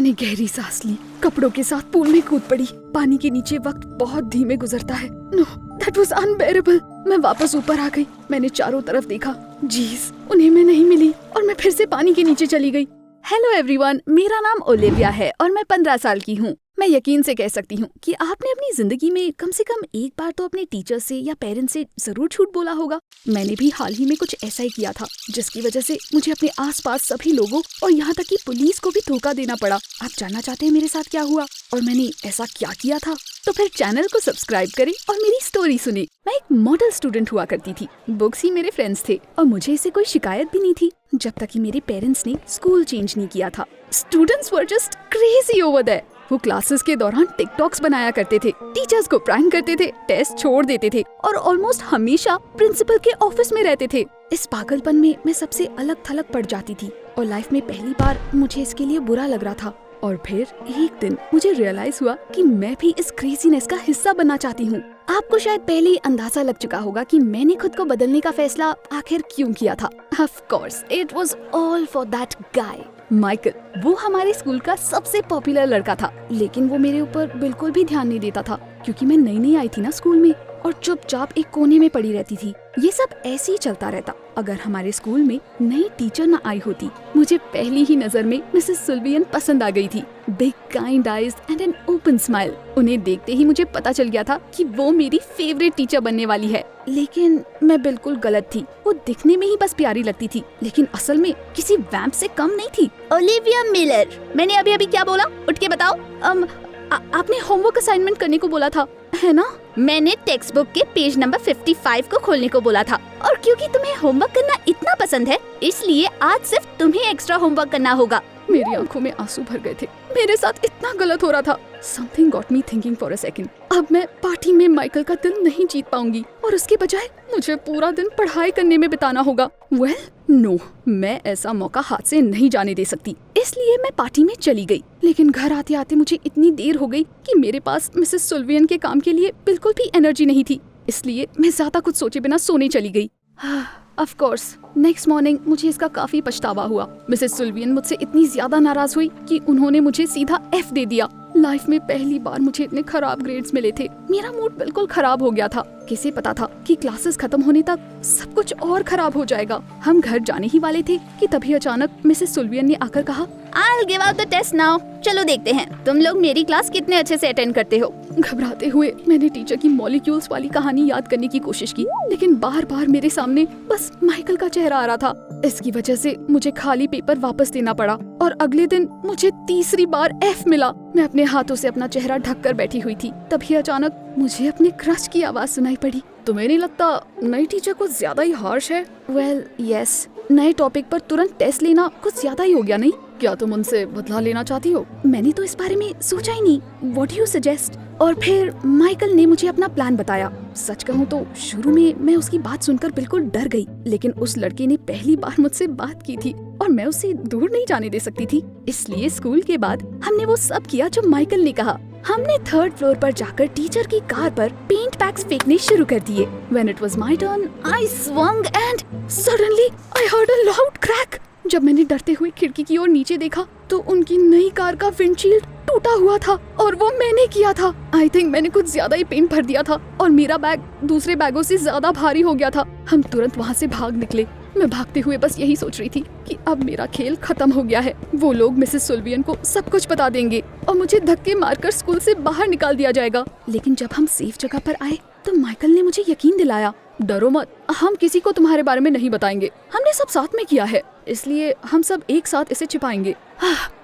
मैंने गहरी सांस ली, कपड़ों के साथ पूल में कूद पड़ी। पानी के नीचे वक्त बहुत धीमे गुजरता है। No, that was unbearable. मैं वापस ऊपर आ गई। मैंने चारों तरफ देखा, जीस, उन्हें मैं नहीं मिली और मैं फिर से पानी के नीचे चली गई। हेलो एवरीवन, मेरा नाम ओलिविया है और मैं 15 साल की हूँ। मैं यकीन से कह सकती हूँ कि आपने अपनी जिंदगी में कम से कम एक बार तो अपने टीचर से या पेरेंट्स से जरूर झूठ बोला होगा। मैंने भी हाल ही में कुछ ऐसा ही किया था, जिसकी वजह से मुझे अपने आसपास सभी लोगों और यहाँ तक कि पुलिस को भी धोखा देना पड़ा। आप जानना चाहते हैं मेरे साथ क्या हुआ और मैंने ऐसा क्या किया था? तो फिर चैनल को सब्सक्राइब करें और मेरी स्टोरी सुने। मैं एक मॉडल स्टूडेंट हुआ करती थी। बुक्स ही मेरे फ्रेंड्स थे और मुझे इससे कोई शिकायत भी नहीं थी, जब तक कि मेरे पेरेंट्स ने स्कूल चेंज नहीं किया था। Students were just crazy over there. वो क्लासेस के दौरान टिकटॉक्स बनाया करते थे, टीचर्स को प्रैंक करते थे, टेस्ट छोड़ देते थे और ऑलमोस्ट हमेशा प्रिंसिपल के ऑफिस में रहते थे। इस पागलपन में मैं सबसे अलग थलग पड़ जाती थी और लाइफ में पहली बार मुझे इसके लिए बुरा लग रहा था। और फिर एक दिन मुझे रियलाइज हुआ कि मैं भी इस क्रेजीनेस का हिस्सा बनना चाहती हूँ। आपको शायद पहले ही अंदाजा लग चुका होगा कि मैंने खुद को बदलने का फैसला आखिर क्यों किया था। Of course it was all for that guy Michael. वो हमारे स्कूल का सबसे पॉपुलर लड़का था, लेकिन वो मेरे ऊपर बिल्कुल भी ध्यान नहीं देता था क्योंकि मैं नई नई आई थी ना स्कूल में और चुपचाप एक कोने में पड़ी रहती थी। ये सब ऐसे ही चलता रहता अगर हमारे स्कूल में नई टीचर न आई होती। मुझे पहली ही नजर में मिसेस सुल्वियन पसंद आ गई थी। Big kind eyes and an open smile. उन्हें देखते ही मुझे पता चल गया था कि वो मेरी फेवरेट टीचर बनने वाली है। लेकिन मैं बिल्कुल गलत थी। वो दिखने में ही बस प्यारी लगती थी, लेकिन असल में किसी वैम्प से कम नहीं थी। ओलिविया मिलर, मैंने अभी अभी क्या बोला? उठ के बताओ। आपने होमवर्क असाइनमेंट करने को बोला था, है ना? मैंने टेक्स्ट बुक के पेज नंबर 55 को खोलने को बोला था और क्योंकि तुम्हें होमवर्क करना इतना पसंद है, इसलिए आज सिर्फ तुम्हें एक्स्ट्रा होमवर्क करना होगा। मेरी आंखों में आंसू भर गए थे। मेरे साथ इतना गलत हो रहा था। Something got me thinking for a second. अब मैं पार्टी में माइकल का दिल नहीं जीत पाऊंगी और उसके बजाय मुझे पूरा दिन पढ़ाई करने में बिताना होगा। नो, मैं ऐसा मौका हाथ से नहीं जाने दे सकती। इसलिए मैं पार्टी में चली गई, लेकिन घर आते आते मुझे इतनी देर हो गई कि मेरे पास मिसेस सुल्वियन के काम के लिए बिल्कुल भी एनर्जी नहीं थी। इसलिए मैं ज्यादा कुछ सोचे बिना सोने चली गई। ऑफ कोर्स नेक्स्ट मॉर्निंग मुझे इसका काफी पछतावा हुआ। मिसेस सुल्वियन मुझसे इतनी ज्यादा नाराज हुई कि उन्होंने मुझे सीधा F दे दिया। लाइफ में पहली बार मुझे इतने खराब ग्रेड्स मिले थे। मेरा मूड बिल्कुल खराब हो गया था। किसे पता था कि क्लासेस खत्म होने तक सब कुछ और खराब हो जाएगा। हम घर जाने ही वाले थे कि तभी अचानक मिसेस सुल्वियन ने आकर कहा, I'll give out the test now. चलो देखते हैं तुम लोग मेरी क्लास कितने अच्छे से अटेंड करते हो। घबराते हुए मैंने टीचर की मॉलिक्यूल्स वाली कहानी याद करने की कोशिश की, लेकिन बार बार मेरे सामने बस माइकल का चेहरा आ रहा था। इसकी वजह से मुझे खाली पेपर वापस देना पड़ा और अगले दिन मुझे तीसरी बार F मिला। मैं अपने हाथों से अपना चेहरा ढक कर बैठी हुई थी। तभी अचानक मुझे अपने क्रश की आवाज सुनाई पड़ी। तुम्हें नहीं लगता नई टीचर कुछ ज्यादा ही हार्श है? वेल यस, नए टॉपिक पर तुरंत टेस्ट लेना कुछ ज्यादा ही हो गया नहीं? क्या तुम उनसे बदला लेना चाहती हो? मैंने तो इस बारे में सोचा ही नहीं। What do you suggest? और फिर माइकल ने मुझे अपना प्लान बताया। सच कहूँ तो शुरू में मैं उसकी बात सुनकर बिल्कुल डर गई, लेकिन उस लड़के ने पहली बार मुझसे बात की थी और मैं उसे दूर नहीं जाने दे सकती थी। इसलिए स्कूल के बाद हमने वो सब किया जो माइकल ने कहा। हमने 3rd फ्लोर पर जाकर टीचर की कार पर पेंट पैक्स फेंकने शुरू कर दिए। When it was my turn, I swung and suddenly I heard a loud crack. जब मैंने डरते हुए खिड़की की ओर नीचे देखा तो उनकी नई कार का विंडशील्ड टूटा हुआ था और वो मैंने किया था। आई थिंक मैंने कुछ ज्यादा ही पेंट भर दिया था और मेरा बैग दूसरे बैगों से ज्यादा भारी हो गया था। हम तुरंत वहाँ से भाग निकले। मैं भागते हुए बस यही सोच रही थी कि अब मेरा खेल खत्म हो गया है। वो लोग मिसेस सुल्वियन को सब कुछ बता देंगे और मुझे धक्के मारकर स्कूल से बाहर निकाल दिया जाएगा। लेकिन जब हम सेफ जगह पर आए तो माइकल ने मुझे यकीन दिलाया, डरो मत, हम किसी को तुम्हारे बारे में नहीं बताएंगे। हमने सब साथ में किया है, इसलिए हम सब एक साथ इसे छिपाएंगे।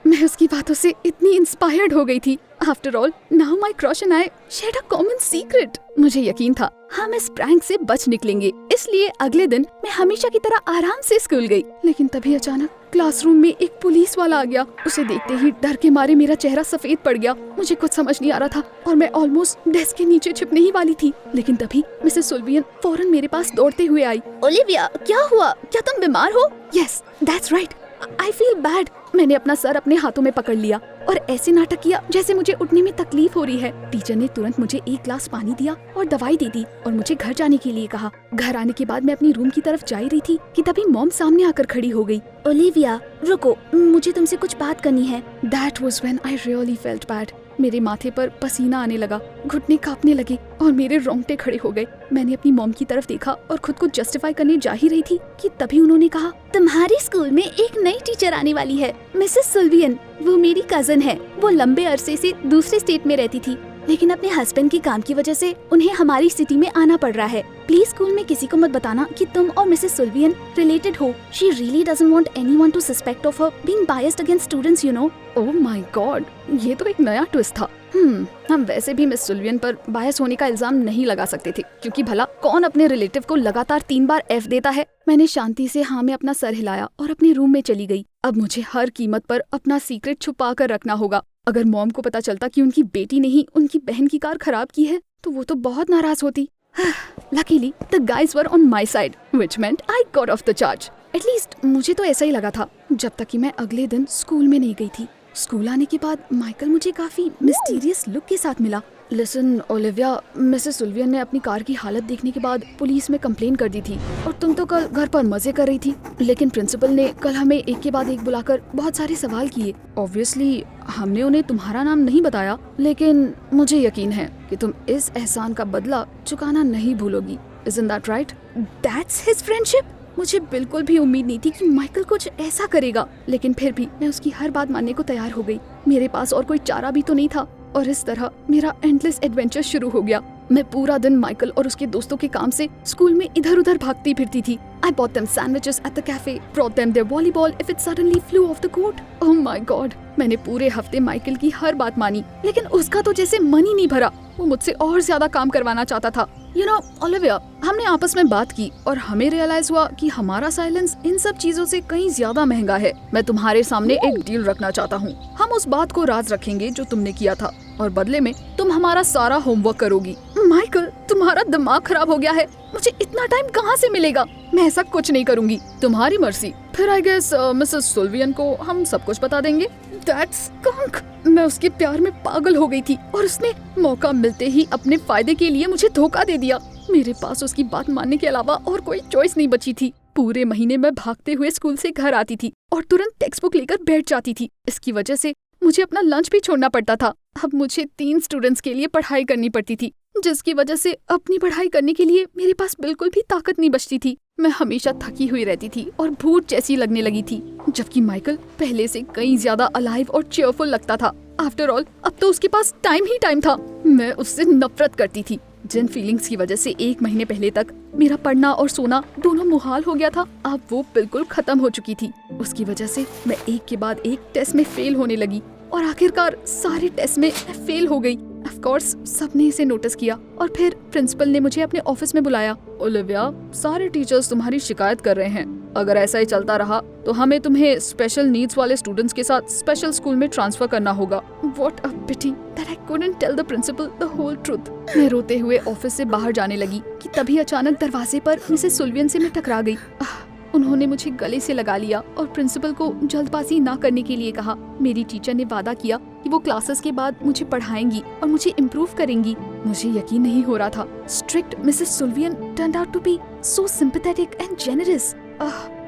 मैं उसकी बातों से इतनी इंस्पायर्ड हो गई थी। After all now my crush and I share a common secret. मुझे यकीन था हम इस प्रैंक से बच निकलेंगे, इसलिए अगले दिन मैं हमेशा की तरह आराम से स्कूल गई। लेकिन तभी अचानक क्लासरूम में एक पुलिस वाला आ गया। उसे देखते ही डर के मारे मेरा चेहरा सफेद पड़ गया। मुझे कुछ समझ नहीं आ रहा था और मैं ऑलमोस्ट डेस्क के नीचे छिपने ही वाली थी। लेकिन तभी मिसेस सुल्वियन फौरन मेरे पास दौड़ते हुए आई। ओलिविया, क्या हुआ? क्या तुम बीमार हो? Yes, that's right, I feel bad. मैंने अपना सर अपने हाथों में पकड़ लिया और ऐसे नाटक किया जैसे मुझे उठने में तकलीफ हो रही है। टीचर ने तुरंत मुझे एक ग्लास पानी दिया और दवाई दे दी और मुझे घर जाने के लिए कहा। घर आने के बाद मैं अपनी रूम की तरफ जा ही रही थी कि तभी मॉम सामने आकर खड़ी हो गई। ओलिविया रुको, मुझे तुमसे कुछ बात करनी है। That was when I really felt bad. मेरे माथे पर पसीना आने लगा, घुटने कांपने लगे और मेरे रोंगटे खड़े हो गए। मैंने अपनी मॉम की तरफ देखा और खुद को जस्टिफाई करने जा ही रही थी कि तभी उन्होंने कहा, तुम्हारे स्कूल में एक नई टीचर आने वाली है, मिसेस सुल्वियन। वो मेरी कजन है। वो लंबे अरसे से दूसरे स्टेट में रहती थी, लेकिन अपने हस्बैंड के काम की वजह से उन्हें हमारी सिटी में आना पड़ रहा है। प्लीज स्कूल में किसी को मत बताना कि तुम और मिसेस सुल्वियन रिलेटेड हो। She really doesn't want anyone to suspect of her being biased against students, you know. Oh my God, ये तो एक नया ट्विस्ट था। हम वैसे भी मिस सुल्वियन पर बायस होने का इल्जाम नहीं लगा सकते थे, क्योंकि भला कौन अपने रिलेटिव को लगातार 3 बार एफ देता है। मैंने शांति से हाँ में अपना सर हिलाया और अपने रूम में चली गई। अब मुझे हर कीमत पर अपना सीक्रेट छुपा कर रखना होगा। अगर मॉम को पता चलता कि उनकी बेटी ने ही उनकी बहन की कार खराब की है तो वो तो बहुत नाराज होती। Luckily, the guys were on my side, which meant I got off the charge. At least मुझे तो ऐसा ही लगा था, जब तक कि मैं अगले दिन स्कूल में नहीं गई थी। स्कूल आने के बाद माइकल मुझे काफी मिस्टीरियस लुक के साथ मिला। लिसन ओलिविया, मिसेस सुल्वियन ने अपनी कार की हालत देखने के बाद पुलिस में कंप्लेन कर दी थी और तुम तो कल घर पर मजे कर रही थी, लेकिन प्रिंसिपल ने कल हमें एक के बाद एक बुलाकर बहुत सारे सवाल किए। ऑब्वियसली हमने उन्हें तुम्हारा नाम नहीं बताया, लेकिन मुझे यकीन है कि तुम इस एहसान का बदला चुकाना नहीं भूलोगी। Isn't that right? That's his friendship? मुझे बिल्कुल भी उम्मीद नहीं थी कि माइकल कुछ ऐसा करेगा, लेकिन फिर भी मैं उसकी हर बात मानने को तैयार हो गई। मेरे पास और कोई चारा भी तो नहीं था और इस तरह मेरा एंडलेस एडवेंचर शुरू हो गया। मैं पूरा दिन माइकल और उसके दोस्तों के काम से स्कूल में इधर उधर भागती फिरती थी। I bought them sandwiches at the cafe, brought them their volleyball if it suddenly flew off the court. Oh my God! मैंने पूरे हफ्ते माइकल की हर बात मानी, लेकिन उसका तो जैसे मन ही नहीं भरा। वो मुझसे और ज्यादा काम करवाना चाहता था। You know, ओलिविया, हमने आपस में बात की और हमें रियलाइज हुआ कि हमारा साइलेंस इन सब चीजों से कहीं ज्यादा महंगा है। मैं तुम्हारे सामने एक डील रखना चाहता हूँ। हम उस बात को राज रखेंगे जो तुमने किया था और बदले में तुम हमारा सारा होमवर्क करोगी। माइकल, तुम्हारा दिमाग खराब हो गया है। मुझे इतना टाइम कहाँ से मिलेगा? मैं ऐसा कुछ नहीं करूँगी। तुम्हारी मर्जी। फिर आई गेस मिसेस सुल्वियन को हम सब कुछ बता देंगे। That skunk! मैं उसके प्यार में पागल हो गई थी और उसने मौका मिलते ही अपने फायदे के लिए मुझे धोखा दे दिया। मेरे पास उसकी बात मानने के अलावा और कोई चॉइस नहीं बची थी। पूरे महीने मैं भागते हुए स्कूल से घर आती थी और तुरंत टेक्स्ट बुक लेकर बैठ जाती थी। इसकी वजह से मुझे अपना लंच भी छोड़ना पड़ता था। अब मुझे 3 स्टूडेंट्स के लिए पढ़ाई करनी पड़ती थी, जिसकी वजह से अपनी पढ़ाई करने के लिए मेरे पास बिल्कुल भी ताकत नहीं बचती थी। मैं हमेशा थकी हुई रहती थी और भूत जैसी लगने लगी थी, जबकि माइकल पहले से कहीं ज्यादा अलाइव और चेयरफुल लगता था। आफ्टर ऑल, अब तो उसके पास टाइम ही टाइम था। मैं उससे नफरत करती थी। जिन फीलिंग्स की वजह से 1 महीने पहले तक मेरा पढ़ना और सोना दोनों मुहाल हो गया था, अब वो बिल्कुल खत्म हो चुकी थी। उसकी वजह से मैं एक के बाद एक टेस्ट में फेल होने लगी और आखिरकार सारे टेस्ट में फेल हो गई। ऑफ कोर्स सबने इसे नोटिस किया और फिर प्रिंसिपल ने मुझे अपने ऑफिस में बुलाया। ओलिविया, सारे टीचर्स तुम्हारी शिकायत कर रहे हैं। अगर ऐसा ही चलता रहा तो हमें तुम्हें स्पेशल नीड्स वाले स्टूडेंट्स के साथ स्पेशल स्कूल में ट्रांसफर करना होगा। What a pity that I couldn't tell the principal the whole truth. मैं रोते हुए ऑफिस से बाहर जाने लगी कि तभी अचानक दरवाजे पर मिसेस सुल्वियन से मैं टकरा गई। उन्होंने मुझे गले से लगा लिया और प्रिंसिपल को जल्दबाजी ना करने के लिए कहा। मेरी टीचर ने वादा किया कि वो क्लासेस के बाद मुझे पढ़ाएंगी और मुझे इम्प्रूव करेंगी। मुझे यकीन नहीं हो रहा था। Strict Mrs Sullivan turned out to be so sympathetic and generous.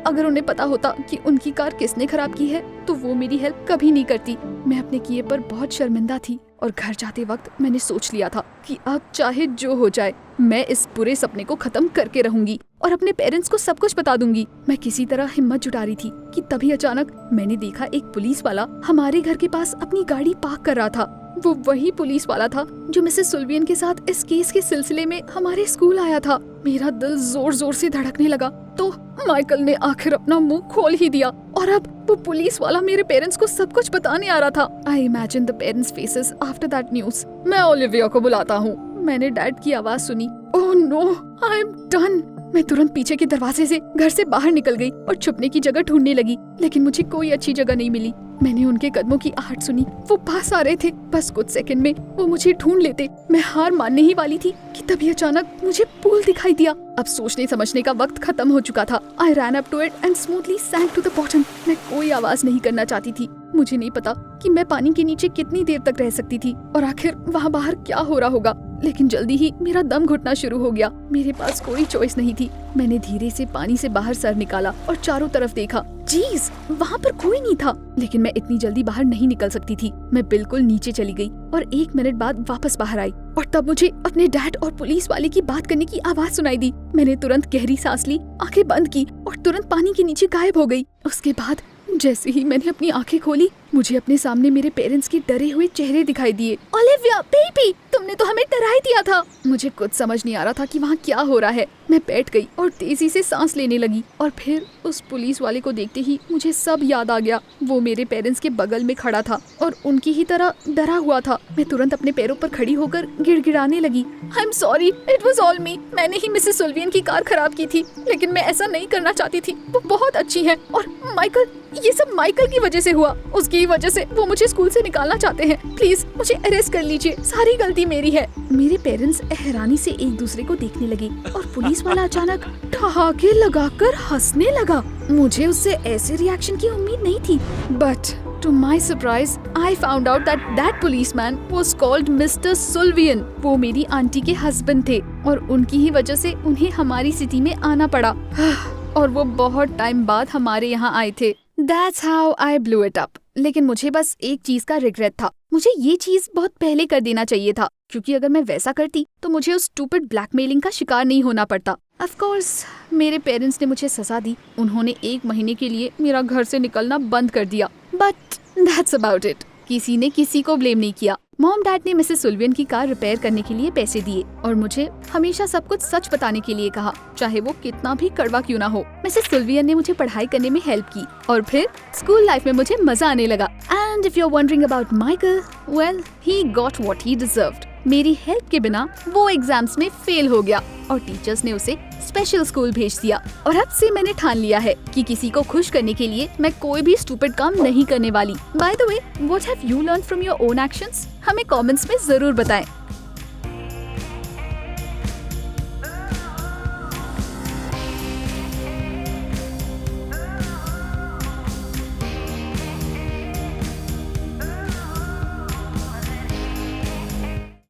अगर उन्हें पता होता कि उनकी कार किसने खराब की है तो वो मेरी हेल्प कभी नहीं करती। मैं अपने किए पर बहुत शर्मिंदा थी और घर जाते वक्त मैंने सोच लिया था कि अब चाहे जो हो जाए मैं इस बुरे सपने को खत्म करके रहूंगी और अपने पेरेंट्स को सब कुछ बता दूंगी। मैं किसी तरह हिम्मत जुटा रही थी कि तभी अचानक मैंने देखा एक पुलिस वाला हमारे घर के पास अपनी गाड़ी पार्क कर रहा था। वो वही पुलिस वाला था जो मिसेस सुल्वियन के साथ इस केस के सिलसिले में हमारे स्कूल आया था। मेरा दिल जोर जोर से धड़कने लगा तो माइकल ने आखिर अपना मुंह खोल ही दिया और अब वो पुलिस वाला मेरे पेरेंट्स को सब कुछ बताने आ रहा था। I imagine the parents faces after that news. मैं ओलिविया को बुलाता हूँ। मैंने डैड की आवाज सुनी। Oh no, I am done. मैं तुरंत पीछे के दरवाजे से घर से बाहर निकल गई और छुपने की जगह ढूंढने लगी, लेकिन मुझे कोई अच्छी जगह नहीं मिली। मैंने उनके कदमों की आहट सुनी। वो पास आ रहे थे। बस कुछ सेकंड में वो मुझे ढूंढ लेते। मैं हार मानने ही वाली थी कि तभी अचानक मुझे पूल दिखाई दिया। अब सोचने समझने का वक्त खत्म हो चुका था। I ran up to it and smoothly sank to the bottom. मैं कोई आवाज नहीं करना चाहती थी। मुझे नहीं पता कि मैं पानी के नीचे कितनी देर तक रह सकती थी और आखिर वहाँ बाहर क्या हो रहा होगा, लेकिन जल्दी ही मेरा दम घुटना शुरू हो गया। मेरे पास कोई चॉइस नहीं थी। मैंने धीरे से पानी से बाहर सर निकाला और चारों तरफ देखा। जीज, वहाँ पर कोई नहीं था, लेकिन मैं इतनी जल्दी बाहर नहीं निकल सकती थी। मैं बिल्कुल नीचे चली गई और 1 मिनट बाद वापस बाहर आई और तब मुझे अपने डैड और पुलिस वाले की बात करने की आवाज सुनाई दी। मैंने तुरंत गहरी सांस ली, आंखें बंद की और तुरंत पानी के नीचे गायब हो गई। उसके बाद जैसे ही मैंने अपनी आंखें खोली, मुझे अपने सामने मेरे पेरेंट्स के डरे हुए चेहरे दिखाई दिए। ओलिविया बेबी, तुमने तो हमें डरा ही दिया था। मुझे कुछ समझ नहीं आ रहा था कि वहाँ क्या हो रहा है। मैं बैठ गई और तेजी से सांस लेने लगी और फिर उस पुलिस वाले को देखते ही मुझे सब याद आ गया। वो मेरे पेरेंट्स के बगल में खड़ा था और उनकी ही तरह डरा हुआ था। मैं तुरंत अपने पैरों पर खड़ी होकर गिड़गिड़ाने लगी। I am sorry, it was all me. मैंने ही मिसेस सुल्वियन की कार खराब की थी, लेकिन मैं ऐसा नहीं करना चाहती थी। वो बहुत अच्छी है और माइकल, ये सब माइकल की वजह से हुआ। उसकी वजह से वो मुझे स्कूल से निकालना चाहते हैं। प्लीज मुझे अरेस्ट कर लीजिए, सारी गलती मेरी है। मेरे पेरेंट्स हैरानी से एक दूसरे को देखने लगे और पुलिस वाला अचानक ठहाके लगाकर हंसने लगा। मुझे उससे ऐसे रिएक्शन की उम्मीद नहीं थी, but to my surprise I found out that policeman was called Mr Sullivan. वो मेरी आंटी के हस्बैंड थे और उनकी ही वजह से उन्हें हमारी सिटी में आना पड़ा और वो बहुत टाइम बाद हमारे यहाँ आए थे। That's how I blew it up। लेकिन मुझे बस एक चीज का रिग्रेट था। मुझे ये चीज बहुत पहले कर देना चाहिए था, क्योंकि अगर मैं वैसा करती तो मुझे उस स्टूपिड ब्लैकमेलिंग का शिकार नहीं होना पड़ता। ऑफ कोर्स मेरे पेरेंट्स ने मुझे सजा दी। उन्होंने 1 महीने के लिए मेरा घर से निकलना बंद कर दिया। But that's about it. किसी ने किसी को ब्लेम नहीं किया। मॉम डैड ने मिसेस सुल्वियन की कार रिपेयर करने के लिए पैसे दिए और मुझे हमेशा सब कुछ सच बताने के लिए कहा, चाहे वो कितना भी कड़वा क्यों ना हो। मिसेस सुल्वियन ने मुझे पढ़ाई करने में हेल्प की और फिर स्कूल लाइफ में मुझे मजा आने लगा। And if you are wondering about Michael, well he got what he deserved. मेरी हेल्प के बिना वो एग्जाम्स में फेल हो गया और टीचर्स ने उसे स्पेशल स्कूल भेज दिया। और अब से मैंने ठान लिया है कि किसी को खुश करने के लिए मैं कोई भी स्टूपिड काम नहीं करने वाली। By the way, what have you learn from your own actions? हमें कमेंट्स में जरूर बताएं।